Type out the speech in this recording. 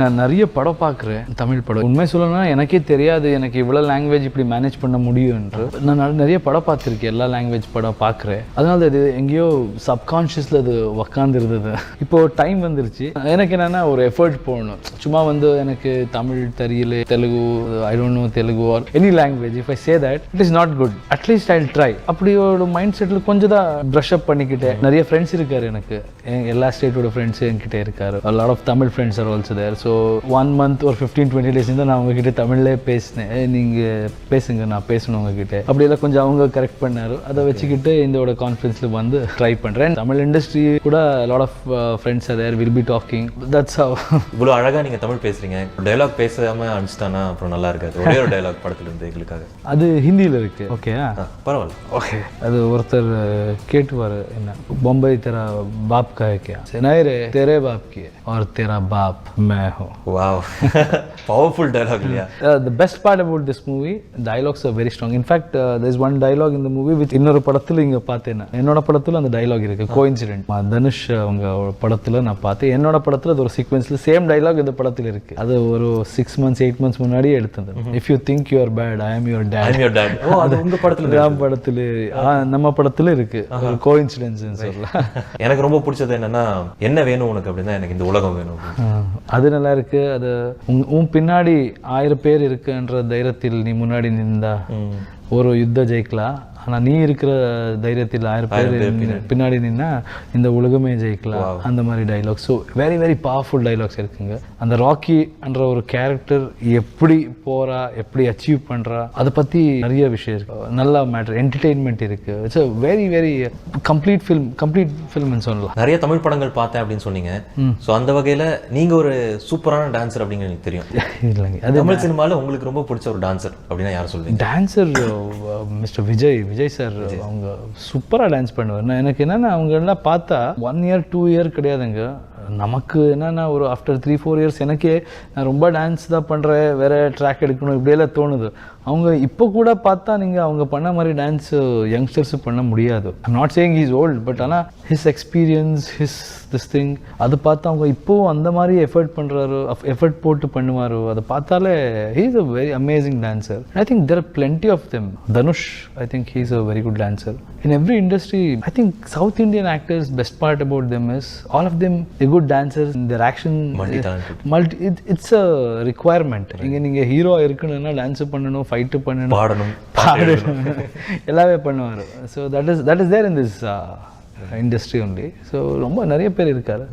நான் நிறைய படம் பார்க்குறேன், தமிழ் படம். உண்மை சொல்லணும்னா எனக்கே தெரியாது எனக்கு இவ்வளோ லாங்குவேஜ் இப்படி மேனேஜ் பண்ண முடியும் என்று. நான் நிறைய படம் பார்த்துருக்கேன், எல்லா லாங்குவேஜ் படம் பார்க்குறேன். அதனால அது எங்கேயோ சப்கான்ஷியஸில் அது உக்காந்துருந்தது. இப்போது டைம் வந்துருச்சு. எனக்கு என்னென்னா ஒரு எஃபர்ட் போடணும். சும்மா எனக்கு தமிழ் தெரியல, Telugu, I don't know Telugu or any language. If I say that it is not good, at least I will try. அப்படி ஒரு மைண்ட் செட்டில் கொஞ்சம் தான் ப்ரஷ் அப் பண்ணிக்கிட்டேன். நிறைய ஃப்ரெண்ட்ஸ் இருக்காரு எனக்கு, எல்லா ஸ்டேட்டோட ஃப்ரெண்ட்ஸும் என்கிட்ட இருக்காரு. Lot of Tamil friends are also there. So 1 month ஒரு 15-20 days தான் நான் உங்ககிட்ட தமிழ்லேயே பேசினேன். நீங்கள் பேசுங்க, நான் பேசணும் உங்ககிட்ட. அப்படியெல்லாம் கொஞ்சம் அவங்க கரெக்ட் பண்ணாரு. அதை வச்சுக்கிட்டு இதோட கான்ஃபரன்ஸில் வந்து ட்ரை பண்ணுறேன். தமிழ் இண்டஸ்ட்ரி கூட lot of friends are there, will be talking. That's how. இவ்வளோ அழகாக நீங்கள் தமிழ் பேசுகிறீங்க. டைலாக் பேசாமல் அனுப்பிச்சிட்டானா அப்புறம் நல்லா இருக்காது. ஒரே ஒரு டைலாக் படத்துலேருந்து எங்களுக்காக. அது ஹிந்தியில் இருக்கு. ஓகே, பரவாயில்ல. ஓகே. அது ஒருத்தர் கேட்டுவார், என்ன बम्बई तेरा बाप का है क्या? नहीं रे, तेरे बाप की है और तेरा बाप मैं हूँ. Wow. Powerful dialogue. The best part about this movie, dialogues are very strong. In fact, there is one dialogue in the movie which இன்னொரு படத்துல இங்க பார்த்தேன். என்னோட படத்துல அந்த dialogue இருக்கு. கோஇன்சிடென்ட். தனுஷ் அவங்க படத்துல நான் பார்த்தேன். என்னோட படத்துல அது ஒரு சீக்வென்ஸ்ல சேம் dialogue இந்த படத்துல இருக்கு. அது ஒரு 6 months 8 months முன்னாடியே எடுத்தது. If you think you are bad, I am your dad. I am your dad. ஓ, அது உங்க படத்துல ராம் படத்துல நம்ம படத்துல இருக்கு. ஒரு கோஇன்சிடென்ஸ் சொல்லலாம். எனக்கு ரொம்ப பிடிச்சது என்னன்னா, என்ன வேணும் உனக்கு அப்படின்னா எனக்கு இந்த உலகம் வேணும். அது நல்லா இருக்கு. அது உன் பின்னாடி 1000 பேர் இருக்குன்ற தைரியத்தில் நீ முன்னாடி நின்றா ஒரு யுத்த ஜெயிக்கலாம். ஆனால் நீ இருக்கிற தைரியத்தில் 1000 பேர் பின்னாடி நின்னா இந்த உலகமே ஜெயிக்கலாம். அந்த மாதிரி dialogues. So very very powerful dialogues இருக்குங்க. அந்த ராக்கி என்ற ஒரு கேரக்டர் எப்படி போறா, எப்படி அச்சீவ் பண்றா, அதை பத்தி நிறைய விஷயம் இருக்கு. நல்ல மேட்டர், என்டர்டெயின்மெண்ட் இருக்கு. It's a very very complete ஃபில்ம்னு சொல்லலாம். நிறைய தமிழ் படங்கள் பார்த்தேன் அப்படின்னு சொன்னீங்க. ஸோ அந்த வகையில் நீங்க ஒரு சூப்பரான டான்சர் அப்படின்னு எனக்கு தெரியும். இல்லைங்க, அது தமிழ் சினிமாவில் உங்களுக்கு ரொம்ப பிடிச்ச ஒரு டான்சர் அப்படின்னா யார் சொல்லுவீங்க? Dancer mister Vijay sir. அவங்க சூப்பராக டான்ஸ் பண்ணுவார். எனக்கு என்னென்னா அவங்க எல்லாம் பார்த்தா 1 year 2 year கிடையாதுங்க. நமக்கு என்னென்னா ஒரு ஆஃப்டர் 3-4 years எனக்கே நான் ரொம்ப டான்ஸ் தான் பண்ணுறேன், வேறு ட்ராக் எடுக்கணும் இப்படியெல்லாம் தோணுது. அவங்க இப்போ கூட பார்த்தா நீங்கள் அவங்க பண்ண மாதிரி டான்ஸ் யங்ஸ்டர்ஸு பண்ண முடியாது. I'm not saying he's old, but ஆனால் ஹிஸ் எக்ஸ்பீரியன்ஸ், திஸ் திங் அதை பார்த்து அவங்க இப்போவும் அந்த மாதிரி எஃபர்ட் போட்டு பண்ணுவார். அதை பார்த்தாலே he is a very amazing dancer. I think there are plenty of them. Dhanush, I think he is a very good dancer. In every industry, I think South Indian actors, best part about them is all of them are good dancers. Their action, it's a requirement. நீங்க hero இருக்கணும்னா dance பண்ணணும், fight பண்ணணும், பாடணும், எல்லாமே பண்ணுவாரு. So that is there in this industry only. So ரொம்ப நிறைய பேர் இருக்காரு.